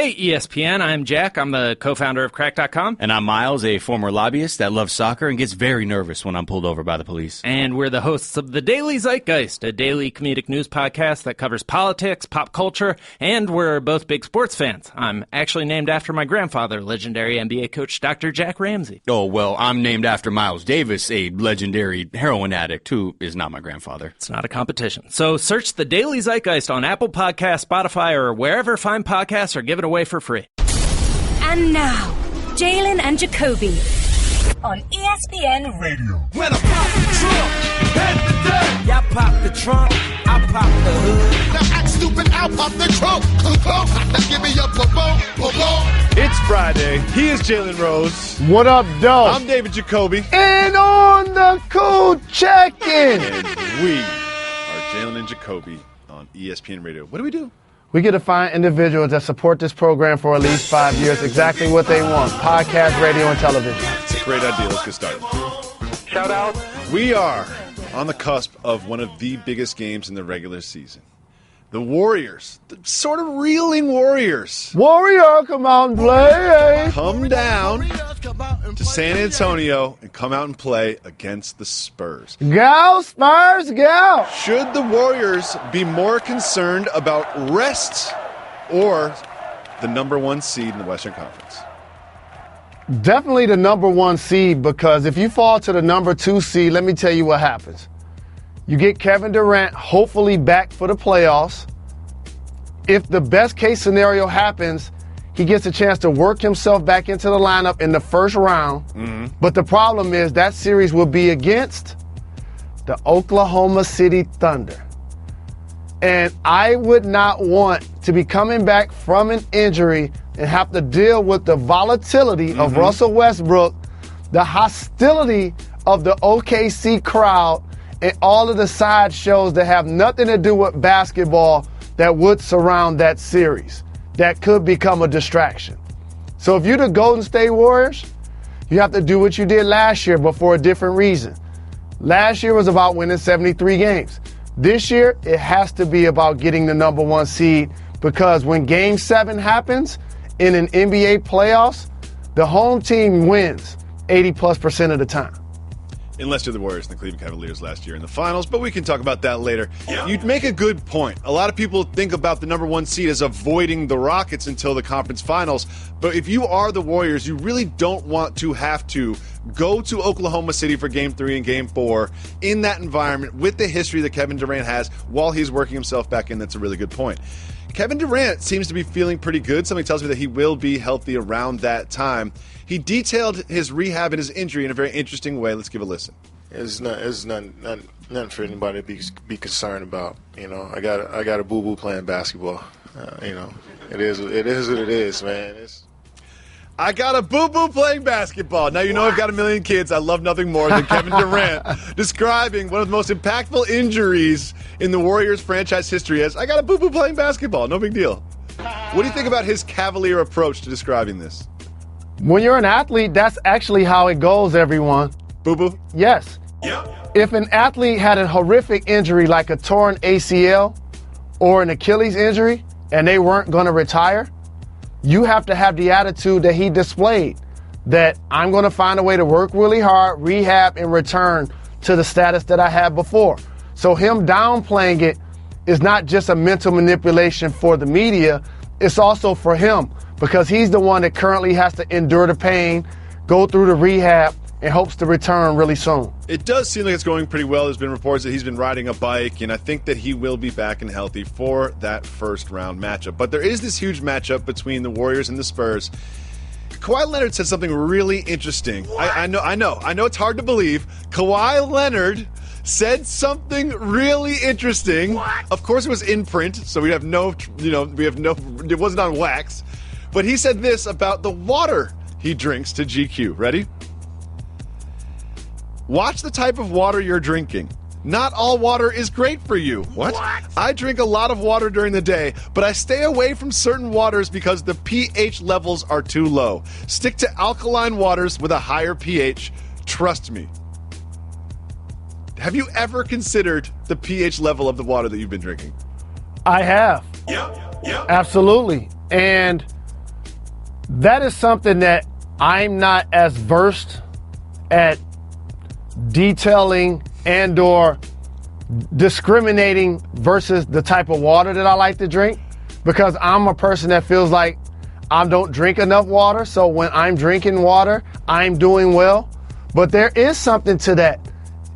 Hey, ESPN, I'm Jack. I'm the co-founder of Crack.com. And I'm Miles, a former lobbyist that loves soccer and gets very nervous when I'm pulled over by the police. And we're the hosts of The Daily Zeitgeist, a daily comedic news podcast that covers politics, pop culture, and we're both big sports fans. I'm actually named after my grandfather, legendary NBA coach Dr. Jack Ramsey. Oh, well, I'm named after Miles Davis, a legendary heroin addict who is not my grandfather. It's not a competition. So search The Daily Zeitgeist on Apple Podcasts, Spotify, or wherever fine podcasts are given away for free. And now, Jalen and Jacoby on ESPN Radio. When I pop the trunk, head the dirt. Y'all pop the trunk, I pop the hood. Now act stupid, I'll pop the trunk. Now give me a boom. It's Friday. He is Jalen Rose. What up, Doe? I'm David Jacoby. And on the cool check-in. And we are Jalen and Jacoby on ESPN Radio. What do we do? We get to find individuals that support this program for at least 5 years, exactly what they want, podcast, radio, and television. It's a great idea. Let's get started. Shout out. We are on the cusp of one of the biggest games in the regular season. The Warriors, the sort of reeling Warriors. Warrior, come out and play. Come down to San Antonio and come out and play against the Spurs. Go, Spurs, go. Should the Warriors be more concerned about rest or the number one seed in the Western Conference? Definitely the number one seed, because if you fall to the number 2 seed, let me tell you what happens. You get Kevin Durant hopefully back for the playoffs. If the best case scenario happens, he gets a chance to work himself back into the lineup in the first round. Mm-hmm. But the problem is that series will be against the Oklahoma City Thunder. And I would not want to be coming back from an injury and have to deal with the volatility of Russell Westbrook, the hostility of the OKC crowd, and all of the side shows that have nothing to do with basketball that would surround that series. That could become a distraction. So if you're the Golden State Warriors, you have to do what you did last year, but for a different reason. Last year was about winning 73 games. This year, it has to be about getting the number one seed, because when Game 7 happens in an NBA playoffs, the home team wins 80+% of the time. Unless you're the Warriors and the Cleveland Cavaliers last year in the finals, but we can talk about that later. Yeah. You'd make a good point. A lot of people think about the number one seed as avoiding the Rockets until the conference finals, but if you are the Warriors, you really don't want to have to go to Oklahoma City for Game 3 and Game 4 in that environment with the history that Kevin Durant has while he's working himself back in. That's a really good point. Kevin Durant seems to be feeling pretty good. Something tells me that he will be healthy around that time. He detailed his rehab and his injury in a very interesting way. Let's give a listen. It's nothing for anybody to be concerned about. You know, I got a boo-boo playing basketball. You know, it is what it is, man. I got a boo-boo playing basketball. Now, you know I've got a million kids. I love nothing more than Kevin Durant describing one of the most impactful injuries in the Warriors franchise history as, I got a boo-boo playing basketball. No big deal. What do you think about his cavalier approach to describing this? When you're an athlete, that's actually how it goes, everyone. Boo-boo? Yes. Yep. If an athlete had a horrific injury like a torn ACL or an Achilles injury and they weren't going to retire, you have to have the attitude that he displayed, that I'm going to find a way to work really hard, rehab, and return to the status that I had before. So him downplaying it is not just a mental manipulation for the media, it's also for him, because he's the one that currently has to endure the pain, go through the rehab, and hopes to return really soon. It does seem like it's going pretty well. There's been reports that he's been riding a bike, and I think that he will be back and healthy for that first round matchup. But there is this huge matchup between the Warriors and the Spurs. Kawhi Leonard said something really interesting. I know it's hard to believe. Kawhi Leonard said something really interesting. What? Of course it was in print, so it wasn't on wax. But he said this about the water he drinks to GQ. Ready? Watch the type of water you're drinking. Not all water is great for you. What? I drink a lot of water during the day, but I stay away from certain waters because the pH levels are too low. Stick to alkaline waters with a higher pH. Trust me. Have you ever considered the pH level of the water that you've been drinking? I have. Yep. Absolutely. And That is something that I'm not as versed at detailing and or discriminating versus the type of water that I like to drink, because I'm a person that feels like I don't drink enough water. So when I'm drinking water, I'm doing well. But there is something to that.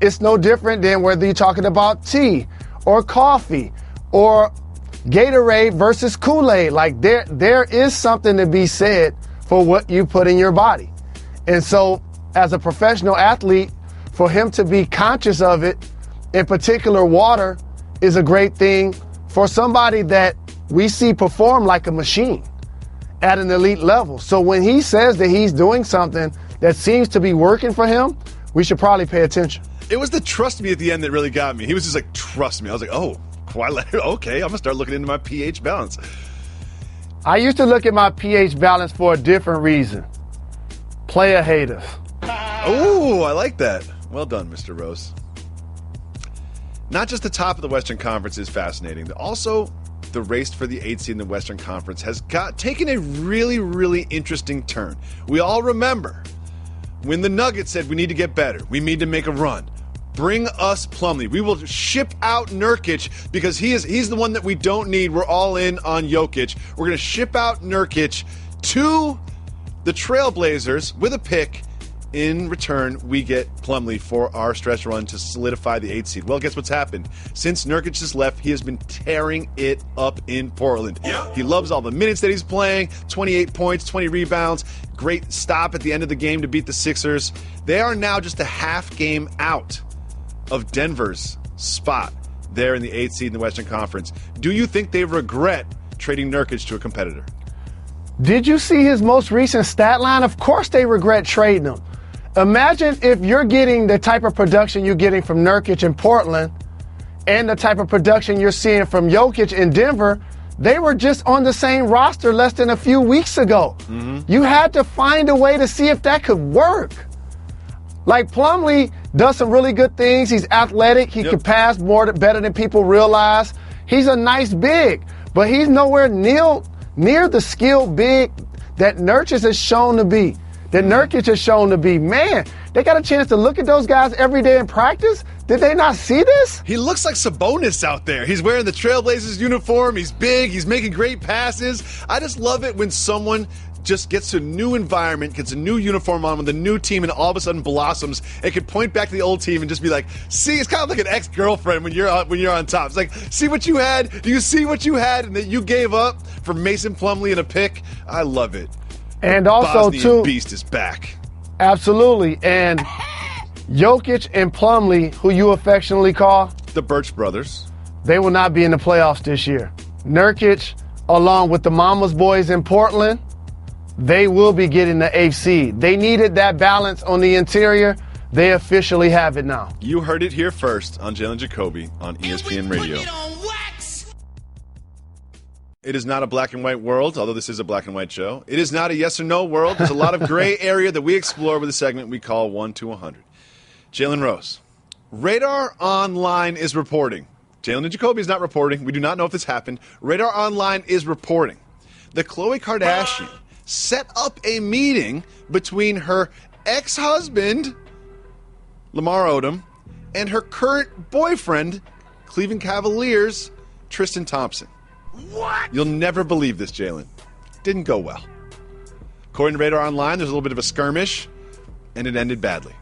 It's no different than whether you're talking about tea or coffee or Gatorade versus Kool-Aid. Like there is something to be said for what you put in your body. And so as a professional athlete, for him to be conscious of it, in particular water, is a great thing for somebody that we see perform like a machine at an elite level. So when he says that he's doing something that seems to be working for him, we should probably pay attention. It was the trust me at the end that really got me. He was just like, trust me. I was like, oh, okay, I'm going to start looking into my pH balance. I used to look at my pH balance for a different reason. Player haters. Oh, I like that. Well done, Mr. Rose. Not just the top of the Western Conference is fascinating. Also, the race for the 8th seed in the Western Conference has taken a really, really interesting turn. We all remember when the Nuggets said we need to get better. We need to make a run. Bring us Plumlee. We will ship out Nurkic because he's the one that we don't need. We're all in on Jokic. We're going to ship out Nurkic to the Trailblazers with a pick. In return, we get Plumlee for our stretch run to solidify the 8th seed. Well, guess what's happened? Since Nurkic has left, he has been tearing it up in Portland. He loves all the minutes that he's playing, 28 points, 20 rebounds, great stop at the end of the game to beat the Sixers. They are now just a half game out of Denver's spot there in the 8th seed in the Western Conference. Do you think they regret trading Nurkic to a competitor? Did you see his most recent stat line? Of course they regret trading him. Imagine if you're getting the type of production you're getting from Nurkic in Portland and the type of production you're seeing from Jokic in Denver. They were just on the same roster less than a few weeks ago. Mm-hmm. You had to find a way to see if that could work. Like Plumlee does some really good things. He's athletic. He can pass better than people realize. He's a nice big, but he's nowhere near the skilled big that Nurkic has shown to be. Man, they got a chance to look at those guys every day in practice. Did they not see this? He looks like Sabonis out there. He's wearing the Trailblazers uniform. He's big. He's making great passes. I just love it when someone just gets to a new environment, gets a new uniform on with a new team, and all of a sudden blossoms. It could point back to the old team and just be like, see, it's kind of like an ex-girlfriend when you're on top. It's like, see what you had? Do you see what you had and that you gave up for Mason Plumlee and a pick? I love it. And also, Bosnian too, Beast is back. Absolutely. And Jokic and Plumlee, who you affectionately call the Birch brothers, they will not be in the playoffs this year. Nurkic, along with the Mama's boys in Portland, they will be getting the 8th seed. They needed that balance on the interior. They officially have it now. You heard it here first on Jalen and Jacoby on ESPN Radio. It is not a black and white world, although this is a black and white show. It is not a yes or no world. There's a lot of gray area that we explore with a segment we call 1 to 100. Jalen Rose. Radar Online is reporting. Jalen and Jacoby is not reporting. We do not know if this happened. Radar Online is reporting that Khloe Kardashian set up a meeting between her ex-husband, Lamar Odom, and her current boyfriend, Cleveland Cavaliers, Tristan Thompson. What? You'll never believe this, Jalen. Didn't go well. According to Radar Online, there's a little bit of a skirmish, and it ended badly.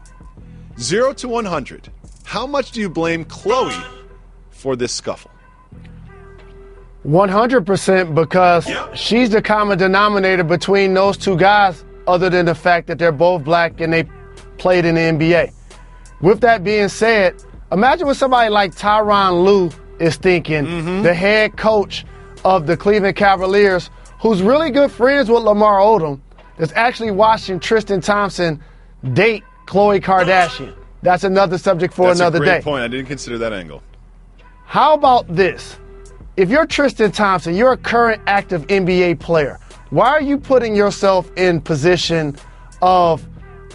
0 to 100. How much do you blame Khloe for this scuffle? 100%, because she's the common denominator between those two guys, other than the fact that they're both black and they played in the NBA. With that being said, imagine what somebody like Tyronn Lue is thinking, the head coach of the Cleveland Cavaliers, who's really good friends with Lamar Odom, is actually watching Tristan Thompson date Khloe Kardashian. That's another subject for another day. That's a great point. I didn't consider that angle. How about this? If you're Tristan Thompson, you're a current active NBA player. Why are you putting yourself in position of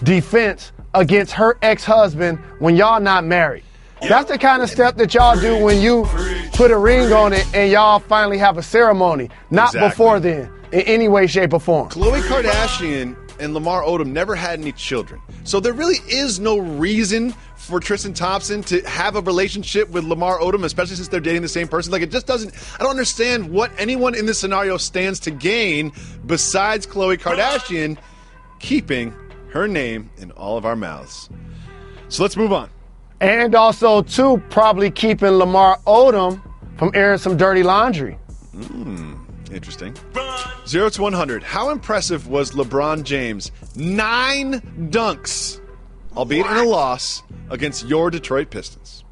defense against her ex-husband when y'all not married? That's the kind of step that y'all do when you put a ring on it and y'all finally have a ceremony. Not before then. in any way, shape, or form. Khloe Kardashian and Lamar Odom never had any children. So there really is no reason for Tristan Thompson to have a relationship with Lamar Odom, especially since they're dating the same person. Like, it just doesn't, I don't understand what anyone in this scenario stands to gain besides Khloe Kardashian keeping her name in all of our mouths. So let's move on. And also, too, probably keeping Lamar Odom from airing some dirty laundry. Interesting. 0 to 100. How impressive was LeBron James? 9 dunks, albeit in a loss, against your Detroit Pistons.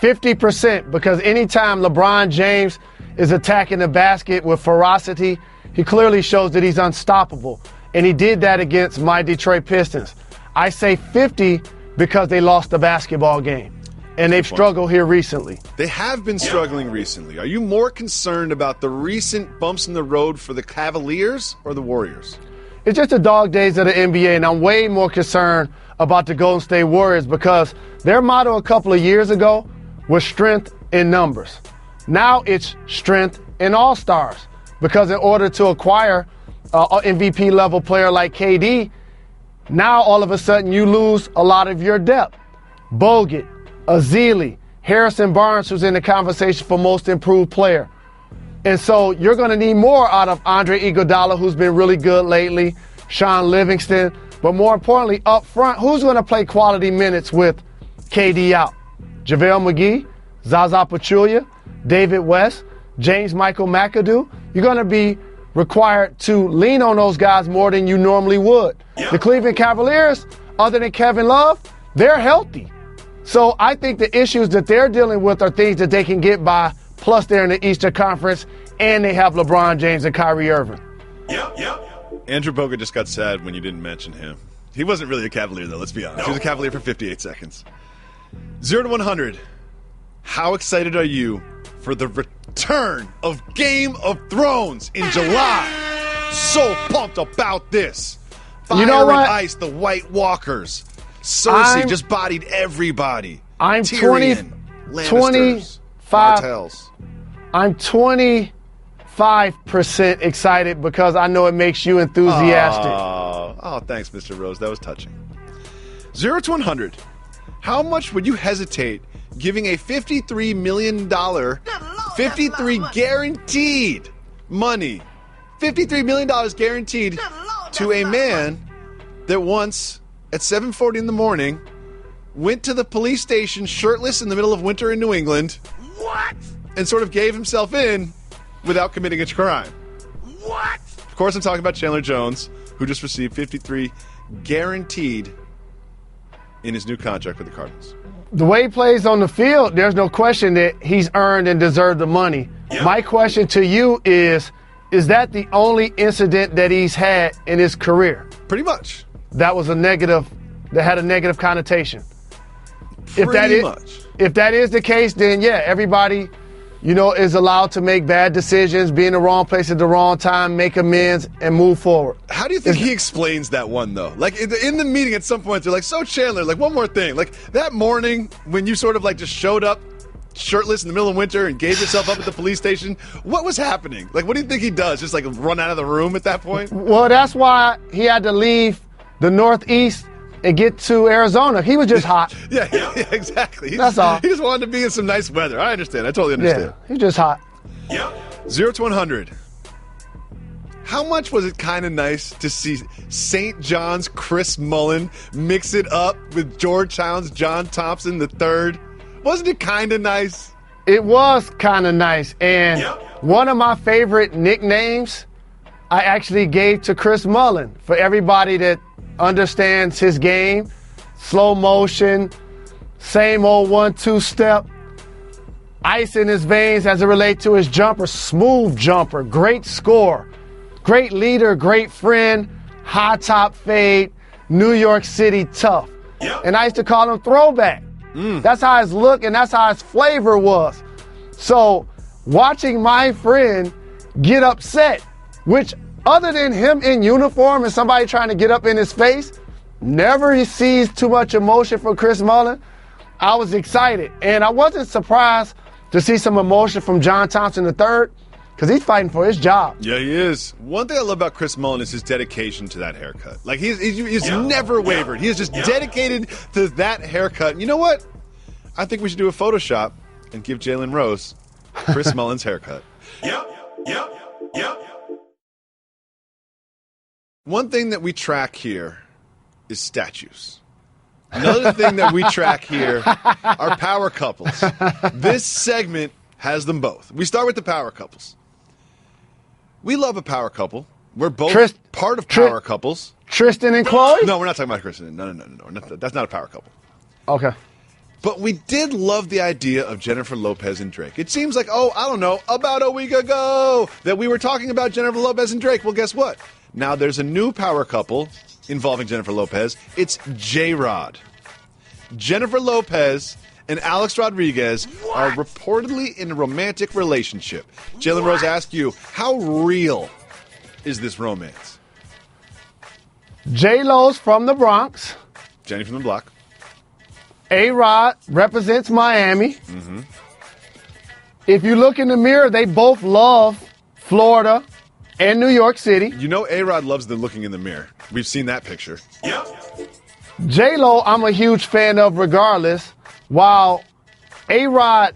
50%, because anytime LeBron James is attacking the basket with ferocity, he clearly shows that he's unstoppable. And he did that against my Detroit Pistons. I say 50 because they lost the basketball game. And they've struggled here recently. They have been struggling recently. Are you more concerned about the recent bumps in the road for the Cavaliers or the Warriors? It's just the dog days of the NBA, and I'm way more concerned about the Golden State Warriors because their motto a couple of years ago was strength in numbers. Now it's strength in all-stars because in order to acquire an MVP-level player like KD, now all of a sudden you lose a lot of your depth. Bogut, Azili, Harrison Barnes, who's in the conversation for most improved player. And so you're going to need more out of Andre Iguodala, who's been really good lately, Sean Livingston, but more importantly, up front, who's going to play quality minutes with KD out? JaVale McGee, Zaza Pachulia, David West, James Michael McAdoo. You're going to be required to lean on those guys more than you normally would. The Cleveland Cavaliers, other than Kevin Love, they're healthy. So I think the issues that they're dealing with are things that they can get by, plus they're in the Eastern Conference, and they have LeBron James and Kyrie Irving. Andrew Bogut just got sad when you didn't mention him. He wasn't really a Cavalier, though, let's be honest. He was a Cavalier for 58 seconds. 0 to 100. How excited are you for the return of Game of Thrones in July? So pumped about this. Fire You know what? and Ice, the White Walkers. Cersei just bodied everybody. I'm Tyrion, 20, Lannisters, 25. Martells. I'm 25% excited because I know it makes you enthusiastic. Oh, thanks, Mr. Rose. That was touching. 0 to 100. How much would you hesitate giving a $53 million, 53 guaranteed money, $53 million guaranteed to a man that once, at 7:40 in the morning, went to the police station shirtless in the middle of winter in New England. What? And sort of gave himself in without committing a crime. What? Of course, I'm talking about Chandler Jones, who just received 53 guaranteed in his new contract with the Cardinals. The way he plays on the field, there's no question that he's earned and deserved the money. My question to you is that the only incident that he's had in his career? Pretty much. That was a negative, that had a negative connotation. If that is the case, then yeah, everybody, is allowed to make bad decisions, be in the wrong place at the wrong time, make amends, and move forward. How do you think he explains that one, though? Like, in the meeting at some point, they're like, so Chandler, like, one more thing. Like, that morning when you sort of, like, just showed up shirtless in the middle of winter and gave yourself up at the police station, what was happening? Like, what do you think he does? Just, like, run out of the room at that point? Well, that's why he had to leave the Northeast and get to Arizona. He was just hot. yeah, exactly. That's all. He just wanted to be in some nice weather. I understand. I totally understand. Yeah, he's just hot. 0 to 100. How much was it kind of nice to see St. John's Chris Mullin mix it up with Georgetown's John Thompson III? Wasn't it kind of nice? It was kind of nice. And one of my favorite nicknames I actually gave to Chris Mullin. For everybody that understands his game, slow motion, same old 1-2 step, ice in his veins as it relates to his jumper, smooth jumper, great scorer, great leader, great friend, high top fade, New York City tough. And I used to call him Throwback. That's how his look and that's how his flavor was. So watching my friend get upset, which other than him in uniform and somebody trying to get up in his face, never he sees too much emotion from Chris Mullin. I was excited. And I wasn't surprised to see some emotion from John Thompson III. because he's fighting for his job. Yeah, he is. One thing I love about Chris Mullin is his dedication to that haircut. Like, he's never wavered. He is just dedicated to that haircut. And you know what? I think we should do a Photoshop and give Jalen Rose Chris Mullin's haircut. Yep. One thing that we track here is statues. Another thing that we track here are power couples. This segment has them both. We start with the power couples. We love a power couple. We're both part of power couples. Tristan and Chloe? No, we're not talking about Tristan. No. That's not a power couple. Okay. But we did love the idea of Jennifer Lopez and Drake. It seems like, about a week ago that we were talking about Jennifer Lopez and Drake. Well, guess what? Now there's a new power couple involving Jennifer Lopez. It's J-Rod. Jennifer Lopez and Alex Rodriguez are reportedly in a romantic relationship. Jalen Rose asks you, how real is this romance? J-Lo's from the Bronx. Jenny from the block. A-Rod represents Miami. Mm-hmm. If you look in the mirror, they both love Florida and New York City. You know A-Rod loves the looking in the mirror. We've seen that picture. Yep. J-Lo, I'm a huge fan of regardless. While A-Rod,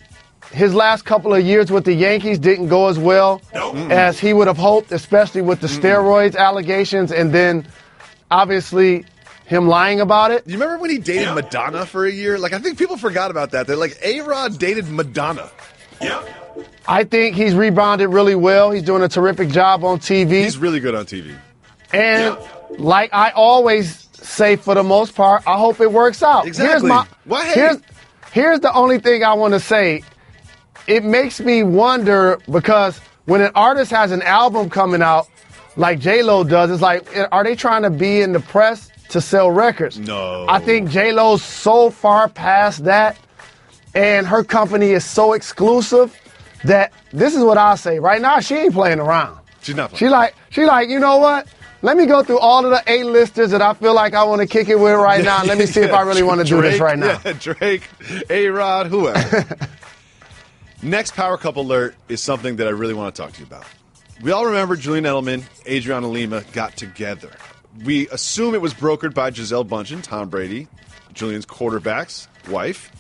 his last couple of years with the Yankees didn't go as well as he would have hoped, especially with the steroids allegations and then obviously him lying about it. You remember when he dated Madonna for a year? Like, I think people forgot about that. They're like, A-Rod dated Madonna. Yeah. I think he's rebounded really well. He's doing a terrific job on TV. He's really good on TV. And like I always say, for the most part, I hope it works out. Exactly. Here's the only thing I want to say. It makes me wonder because when an artist has an album coming out like J-Lo does, it's like, are they trying to be in the press to sell records? No. I think J-Lo's so far past that, and her company is so exclusive that this is what I'll say. Right now, she ain't playing around. She's not playing. She like, you know what? Let me go through all of the A-listers that I feel like I want to kick it with right now. And let me see if I really want to do this right now. Yeah, Drake, A-Rod, whoever. Next power couple alert is something that I really want to talk to you about. We all remember Julian Edelman, Adriana Lima got together. We assume it was brokered by Gisele Bündchen, Tom Brady, Julian's quarterback's wife.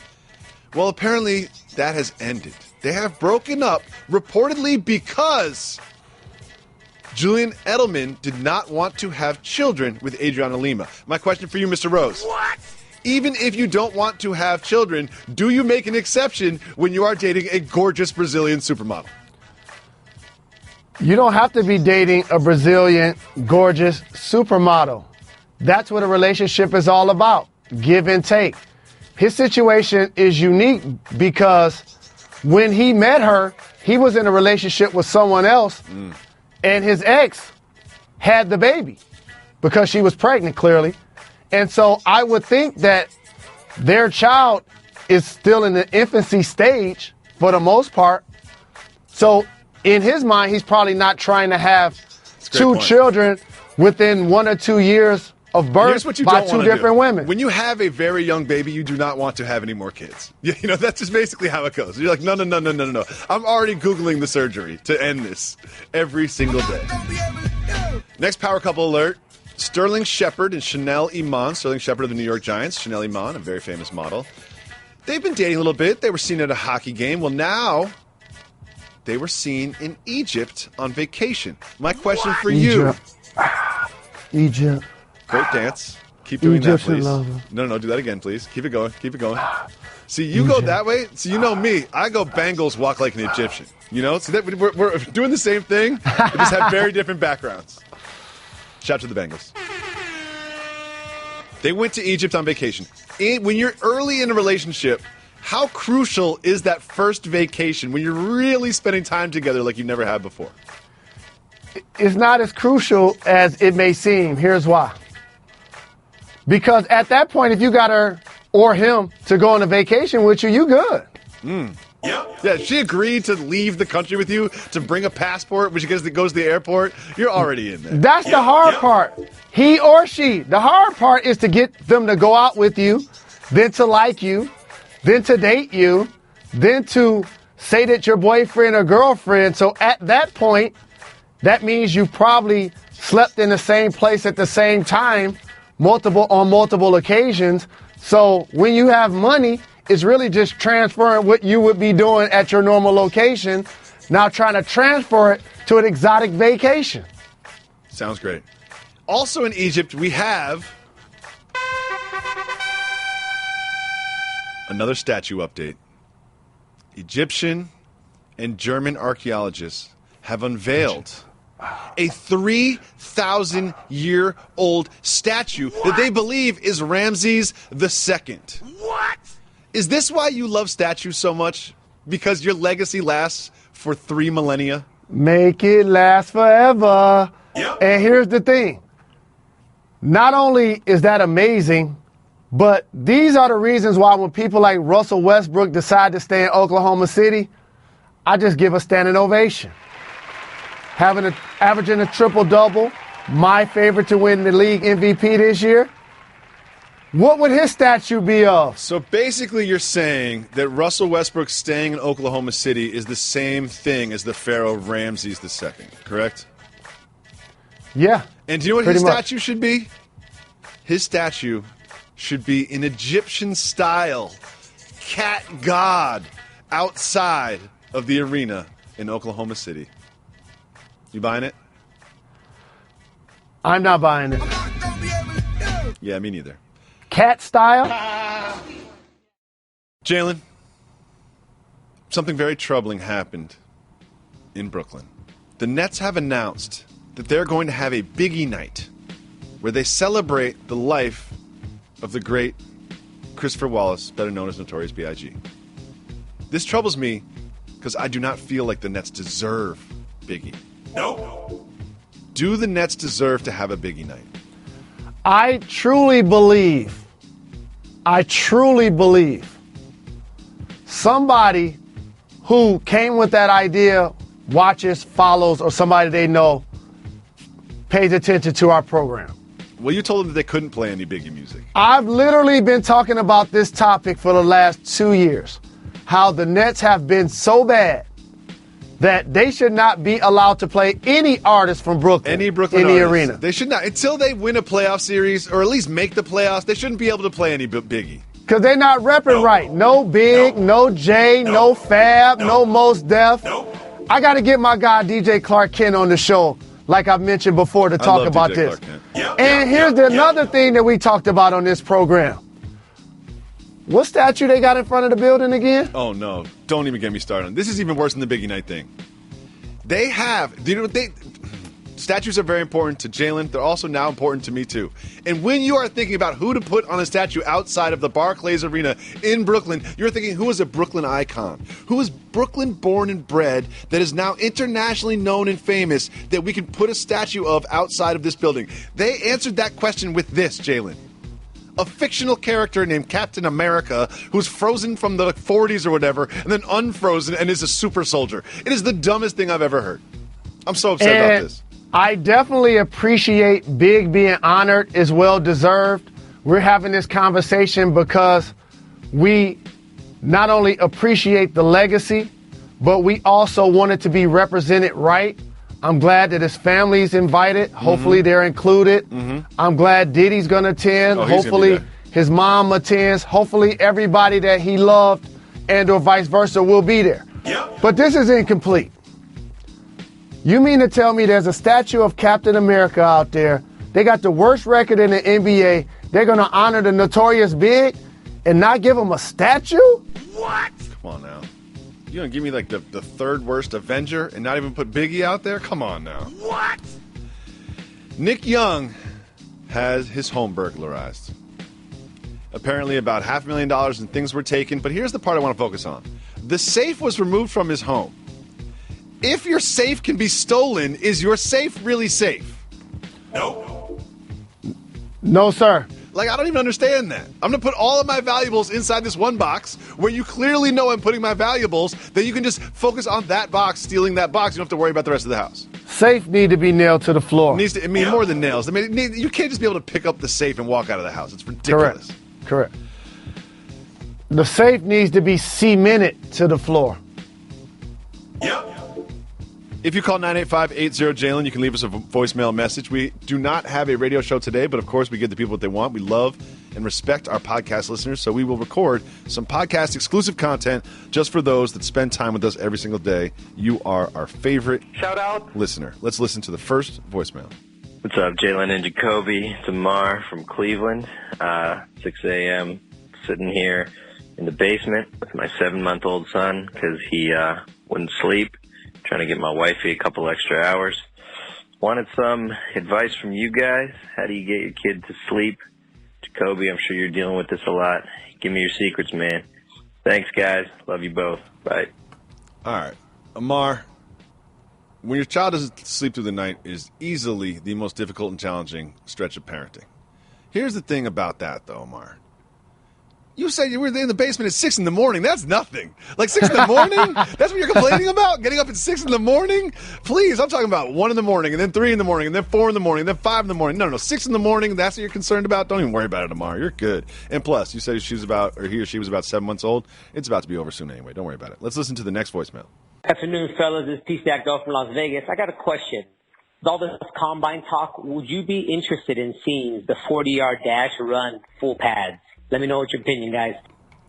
Well, apparently that has ended. They have broken up reportedly because Julian Edelman did not want to have children with Adriana Lima. My question for you, Mr. Rose. What? Even if you don't want to have children, do you make an exception when you are dating a gorgeous Brazilian supermodel? You don't have to be dating a Brazilian gorgeous supermodel. That's what a relationship is all about, give and take. His situation is unique because when he met her, he was in a relationship with someone else, and his ex had the baby because she was pregnant, clearly. And so I would think that their child is still in the infancy stage for the most part. So in his mind, he's probably not trying to have two children within 1 or 2 years of birth by two different women. When you have a very young baby, you do not want to have any more kids. You know, that's just basically how it goes. You're like, no. I'm already Googling the surgery to end this every single day. Next power couple alert. Sterling Shepard and Chanel Iman. Sterling Shepard of the New York Giants. Chanel Iman, a very famous model. They've been dating a little bit. They were seen at a hockey game. Well, now they were seen in Egypt on vacation. My question for you. Egypt. Great dance. Keep doing Egyptian that, please. lover. No, do that again, please. Keep it going. See, you go that way. So you know me. I go Bengals, walk like an Egyptian. You know? So that we're doing the same thing. We just have very different backgrounds. Shout out to the Bengals. They went to Egypt on vacation. When you're early in a relationship, how crucial is that first vacation when you're really spending time together like you never have before? It's not as crucial as it may seem. Here's why. Because at that point, if you got her or him to go on a vacation with you, you good. Yeah, she agreed to leave the country with you, to bring a passport, which goes to the airport. You're already in there. That's the hard part. He or she. The hard part is to get them to go out with you, then to like you, then to date you, then to say that your boyfriend or girlfriend. So at that point, that means you probably slept in the same place at the same time, on multiple occasions. So when you have money, it's really just transferring what you would be doing at your normal location, now trying to transfer it to an exotic vacation. Sounds great. Also in Egypt, we have another statue update. Egyptian and German archaeologists have unveiled a 3,000-year-old statue that they believe is Ramses II. What? Is this why you love statues so much? Because your legacy lasts for 3 millennia? Make it last forever. Yep. And here's the thing. Not only is that amazing, but these are the reasons why when people like Russell Westbrook decide to stay in Oklahoma City, I just give a standing ovation. Averaging a triple-double, my favorite to win the league MVP this year. What would his statue be of? So basically you're saying that Russell Westbrook staying in Oklahoma City is the same thing as the pharaoh Ramses II, correct? Yeah. And do you know what his statue should be? His statue should be an Egyptian-style cat god outside of the arena in Oklahoma City. You buying it? I'm not buying it. Yeah, me neither. Cat style? Jalen, something very troubling happened in Brooklyn. The Nets have announced that they're going to have a Biggie night where they celebrate the life of the great Christopher Wallace, better known as Notorious B.I.G. This troubles me because I do not feel like the Nets deserve Biggie. No. Do the Nets deserve to have a Biggie night? I truly believe somebody who came with that idea watches, follows, or somebody they know pays attention to our program. Well, you told them that they couldn't play any Biggie music. I've literally been talking about this topic for the last 2 years, how the Nets have been so bad that they should not be allowed to play any artist from Brooklyn, any Brooklyn in the artist. arena. They should not. Until they win a playoff series or at least make the playoffs, they shouldn't be able to play any Biggie. Because they're not repping right. No Big, no Jay, no Fab, no Mos Def. I got to get my guy DJ Clark Kent on the show, like I've mentioned before, to talk about this. And here's another thing that we talked about on this program. What statue they got in front of the building again? Oh, no. Don't even get me started. This is even worse than the Biggie Night thing. They have, do you know what statues are very important to Jalen. They're also now important to me, too. And when you are thinking about who to put on a statue outside of the Barclays Arena in Brooklyn, you're thinking, who is a Brooklyn icon? Who is Brooklyn born and bred that is now internationally known and famous that we can put a statue of outside of this building? They answered that question with this, Jalen. A fictional character named Captain America who's frozen from the 40s or whatever and then unfrozen and is a super soldier. It is the dumbest thing I've ever heard. I'm so upset about this. I definitely appreciate Big being honored is well deserved. We're having this conversation because we not only appreciate the legacy, but we also want it to be represented right. I'm glad that his family's invited. Hopefully they're included. I'm glad Diddy's going to attend. Hopefully his mom attends. Hopefully everybody that he loved and or vice versa will be there. But this is incomplete. You mean to tell me there's a statue of Captain America out there? They got the worst record in the NBA. They're going to honor the Notorious Big and not give him a statue? What? Come on now. You gonna give me like the third worst Avenger and not even put Biggie out there? Come on now. What? Nick Young has his home burglarized. Apparently about $500,000 in things were taken, but here's the part I want to focus on. The safe was removed from his home. If your safe can be stolen, is your safe really safe? No. No, sir. Like, I don't even understand that. I'm going to put all of my valuables inside this one box where you clearly know I'm putting my valuables, then you can just focus on that box, stealing that box. You don't have to worry about the rest of the house. Safe need to be nailed to the floor. More than nails. I mean, you can't just be able to pick up the safe and walk out of the house. It's ridiculous. Correct. The safe needs to be cemented to the floor. If you call 985-80-JALEN, you can leave us a voicemail message. We do not have a radio show today, but of course we give the people what they want. We love and respect our podcast listeners, so we will record some podcast exclusive content just for those that spend time with us every single day. You are our favorite listener. Let's listen to the first voicemail. What's up, Jalen and Jacoby? It's Amar from Cleveland. 6 a.m. sitting here in the basement with my 7-month-old son because he wouldn't sleep. Trying to get my wifey a couple extra hours. Wanted some advice from you guys. How do you get your kid to sleep? Jacoby, I'm sure you're dealing with this a lot. Give me your secrets, man. Thanks, guys. Love you both. Bye. All right. Amar, when your child doesn't sleep through the night is easily the most difficult and challenging stretch of parenting. Here's the thing about that, though, Amar. You said you were in the basement at 6 in the morning. That's nothing. Like 6 in the morning? That's what you're complaining about? Getting up at 6 in the morning? Please, I'm talking about 1 in the morning, and then 3 in the morning, and then 4 in the morning, and then 5 in the morning. No, 6 in the morning, that's what you're concerned about? Don't even worry about it tomorrow. You're good. And plus, you said he or she was about 7 months old. It's about to be over soon anyway. Don't worry about it. Let's listen to the next voicemail. Afternoon, fellas. It's T-Stack Dog from Las Vegas. I got a question. With all this combine talk, would you be interested in seeing the 40-yard dash run full pads? Let me know what your opinion, guys.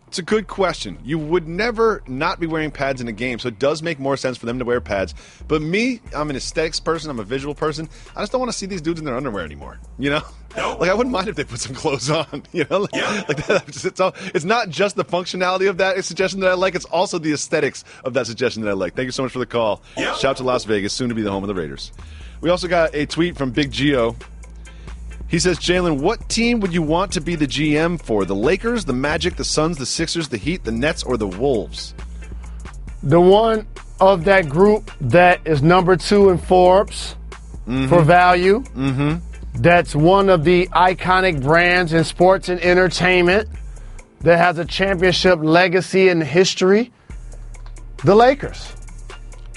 It's a good question. You would never not be wearing pads in a game, so it does make more sense for them to wear pads. But me, I'm an aesthetics person. I'm a visual person. I just don't want to see these dudes in their underwear anymore. You know, like I wouldn't mind if they put some clothes on. You know, like that. It's not just the functionality of that suggestion that I like. It's also the aesthetics of that suggestion that I like. Thank you so much for the call. Shout out to Las Vegas, soon to be the home of the Raiders. We also got a tweet from Big Gio. He says, Jalen, what team would you want to be the GM for? The Lakers, the Magic, the Suns, the Sixers, the Heat, the Nets, or the Wolves? The one of that group that is number 2 in Forbes for value. Mm-hmm. That's one of the iconic brands in sports and entertainment that has a championship legacy and history. The Lakers.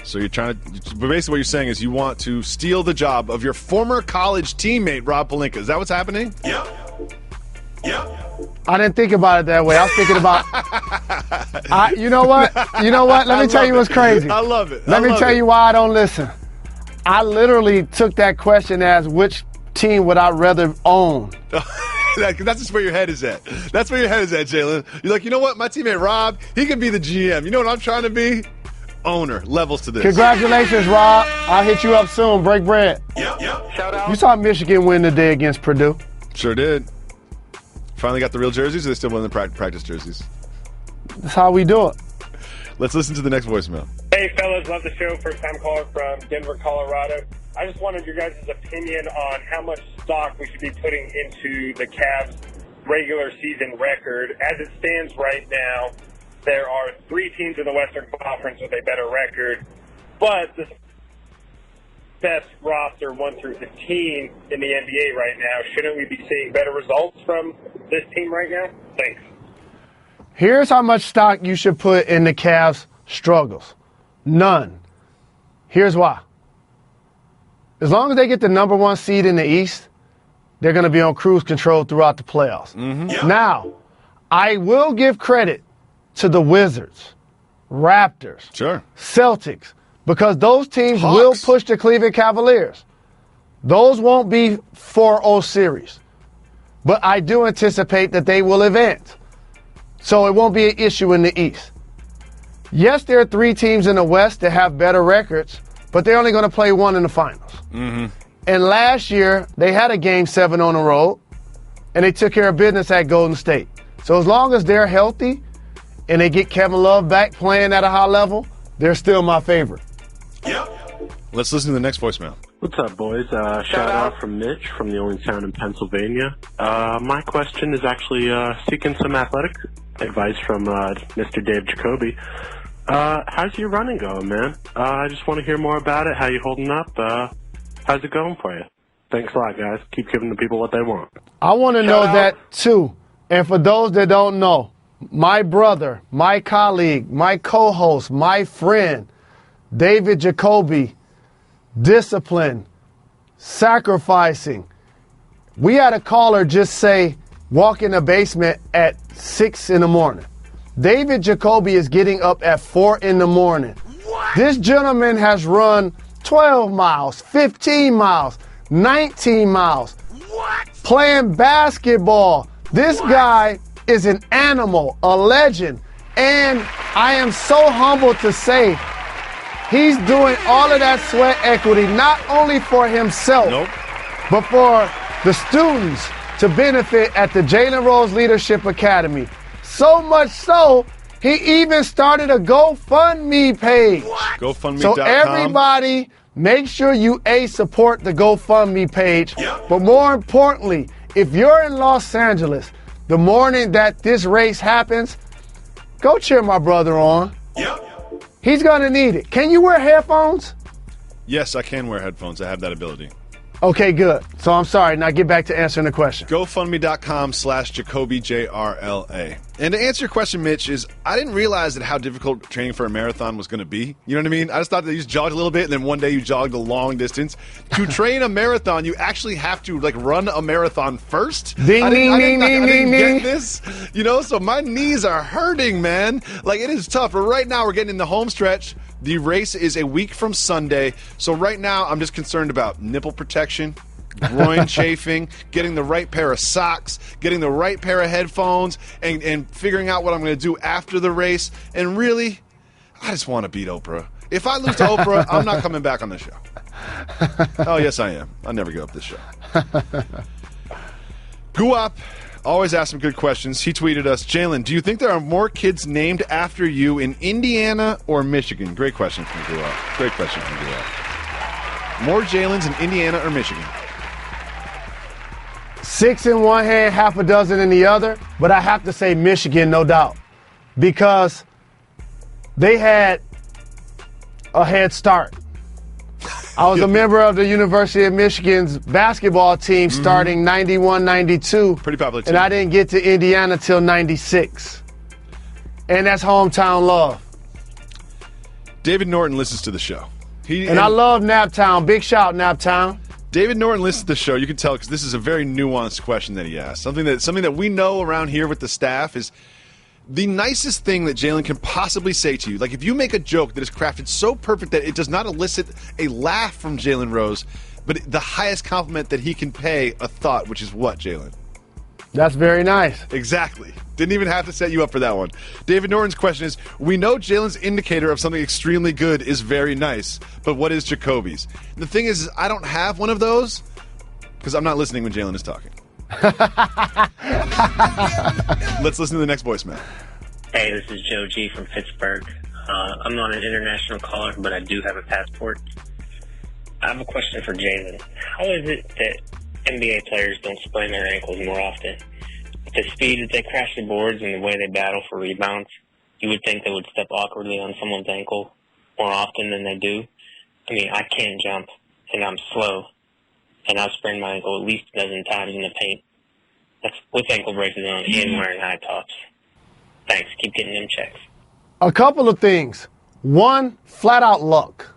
So you're trying to, basically what you're saying is you want to steal the job of your former college teammate, Rob Pelinka. Is that what's happening? Yep. I didn't think about it that way. I was thinking about, you know what? Let me tell you what's crazy. I love it. Let me tell you why I don't listen. I literally took that question as which team would I rather own? That's just where your head is at. That's where your head is at, Jalen. You're like, you know what? My teammate Rob, he can be the GM. You know what I'm trying to be? Owner. Levels to this. Congratulations, Rob. I'll hit you up soon. Break bread. Yep. Shout out. You saw Michigan win today against Purdue. Sure did. Finally got the real jerseys, or they still wearing the practice jerseys? That's how we do it. Let's listen to the next voicemail. Hey, fellas. Love the show. First time caller from Denver, Colorado. I just wanted your guys' opinion on how much stock we should be putting into the Cavs' regular season record. As it stands right now, there are 3 teams in the Western Conference with a better record, but the best roster 1 through 15 in the NBA right now. Shouldn't we be seeing better results from this team right now? Thanks. Here's how much stock you should put in the Cavs' struggles. None. Here's why. As long as they get the number 1 seed in the East, they're going to be on cruise control throughout the playoffs. Mm-hmm. Now, I will give credit to the Wizards, Raptors, Celtics, because those teams will push the Cleveland Cavaliers. Those won't be 4-0 series. But I do anticipate that they will advance. So it won't be an issue in the East. Yes, there are 3 teams in the West that have better records, but they're only going to play 1 in the finals. Mm-hmm. And last year, they had a Game 7 on the road, and they took care of business at Golden State. So as long as they're healthy, and they get Kevin Love back playing at a high level, they're still my favorite. Let's listen to the next voicemail. What's up, boys? Shout out from Mitch from the only town in Pennsylvania. My question is actually seeking some athletic advice from Mr. Dave Jacoby. How's your running going, man? I just want to hear more about it. How you holding up? How's it going for you? Thanks a lot, guys. Keep giving the people what they want. I want to know that, too. And for those that don't know, my brother, my colleague, my co-host, my friend, David Jacoby, discipline, sacrificing. We had a caller just say, walk in the basement at 6 in the morning. David Jacoby is getting up at 4 in the morning. What? This gentleman has run 12 miles, 15 miles, 19 miles. Playing basketball. This guy is an animal, a legend. And I am so humbled to say he's doing all of that sweat equity, not only for himself, but for the students to benefit at the Jalen Rose Leadership Academy. So much so, he even started a GoFundMe page. GoFundMe.com. So everybody, make sure you support the GoFundMe page. But more importantly, if you're in Los Angeles the morning that this race happens, go cheer my brother on. He's gonna need it. Can you wear headphones? Yes, I can wear headphones. I have that ability. Okay, good. So I'm sorry. Now get back to answering the question. GoFundMe.com/Jacoby, JRLA. And to answer your question, Mitch, is I didn't realize that how difficult training for a marathon was going to be. You know what I mean? I just thought that you just jogged a little bit, and then one day you jogged a long distance. To train a marathon, you actually have to run a marathon first. Ding, I ding, didn't ding. get this. So my knees are hurting, man. It is tough. But right now we're getting in the home stretch. The race is a week from Sunday. So right now I'm just concerned about nipple protection, groin chafing, getting the right pair of socks, getting the right pair of headphones, and figuring out what I'm going to do after the race. And really, I just want to beat Oprah. If I lose to Oprah, I'm not coming back on the show. Oh, yes, I am. I'll never give up this show. Guap always asks some good questions. He tweeted us, Jalen, do you think there are more kids named after you in Indiana or Michigan? Great question from Guap. Great question from Guap. More Jalens in Indiana or Michigan? 6 in one hand, half a dozen in the other, but I have to say Michigan, no doubt, because they had a head start. I was a member of the University of Michigan's basketball team starting 91, 92. Pretty popular team. And I didn't get to Indiana till 96. And that's hometown love. David Norton listens to the show. I love Naptown. Big shout, Naptown. David Norton listens to the show. You can tell because this is a very nuanced question that he asked. Something that we know around here with the staff is the nicest thing that Jalen can possibly say to you. If you make a joke that is crafted so perfect that it does not elicit a laugh from Jalen Rose, but the highest compliment that he can pay a thought, which is what, Jalen? That's very nice. Exactly. Didn't even have to set you up for that one. David Norton's question is, we know Jalen's indicator of something extremely good is very nice, but what is Jacoby's? The thing is I don't have one of those because I'm not listening when Jalen is talking. Let's listen to the next voicemail. Hey, this is Joe G from Pittsburgh. I'm not an international caller, but I do have a passport. I have a question for Jalen. How is it that NBA players don't sprain their ankles more often? With the speed that they crash the boards and the way they battle for rebounds, you would think they would step awkwardly on someone's ankle more often than they do. I mean, I can't jump, and I'm slow, and I've sprained my ankle at least a dozen times in the paint. That's with ankle braces on and wearing high tops. Thanks. Keep getting them checks. A couple of things. One, flat out luck.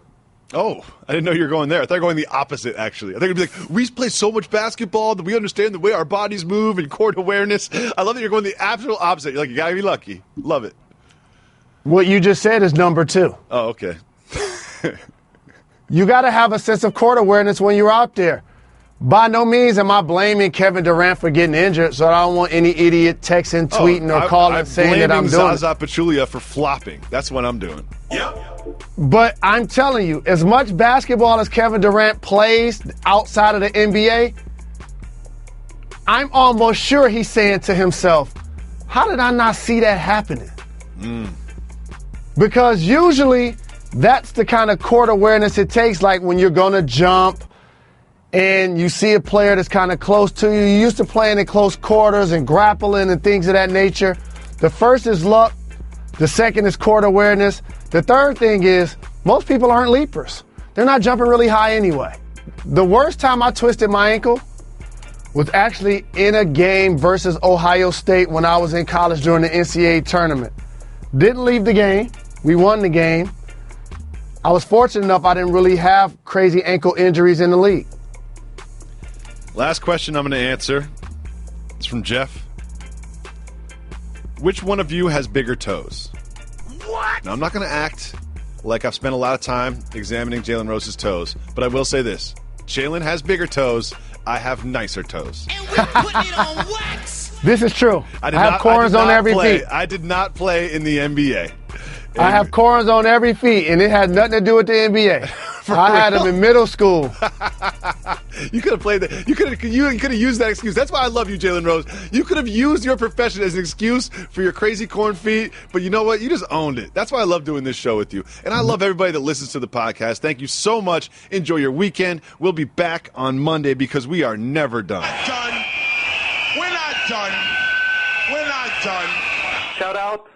Oh, I didn't know you were going there. I thought you were going the opposite, actually. I think it'd be we play so much basketball that we understand the way our bodies move and court awareness. I love that you're going the absolute opposite. You're you got to be lucky. Love it. What you just said is number 2. Oh, okay. You got to have a sense of court awareness when you're out there. By no means am I blaming Kevin Durant for getting injured, so I don't want any idiot texting, tweeting, or calling saying that I'm doing Zaza Pachulia for flopping. That's what I'm doing. But I'm telling you, as much basketball as Kevin Durant plays outside of the NBA, I'm almost sure he's saying to himself, how did I not see that happening? Because usually that's the kind of court awareness it takes, like when you're going to jump and you see a player that's kind of close to you. You're used to playing in close quarters and grappling and things of that nature. The first is luck. The second is court awareness. The third thing is most people aren't leapers. They're not jumping really high anyway. The worst time I twisted my ankle was actually in a game versus Ohio State when I was in college during the NCAA tournament. Didn't leave the game. We won the game. I was fortunate enough I didn't really have crazy ankle injuries in the league. Last question I'm going to answer. It's from Jeff. Which one of you has bigger toes? What? Now, I'm not going to act like I've spent a lot of time examining Jalen Rose's toes, but I will say this. Jalen has bigger toes. I have nicer toes. And we're putting it on wax. This is true. I have corns on every feet. I did not play in the NBA. I have corns on every feet, and it had nothing to do with the NBA. I had them in middle school. You could have played that. You could have used that excuse. That's why I love you, Jalen Rose. You could have used your profession as an excuse for your crazy corn feet, but you know what? You just owned it. That's why I love doing this show with you. And I love everybody that listens to the podcast. Thank you so much. Enjoy your weekend. We'll be back on Monday because we are never done. We're not done. We're not done. Shout out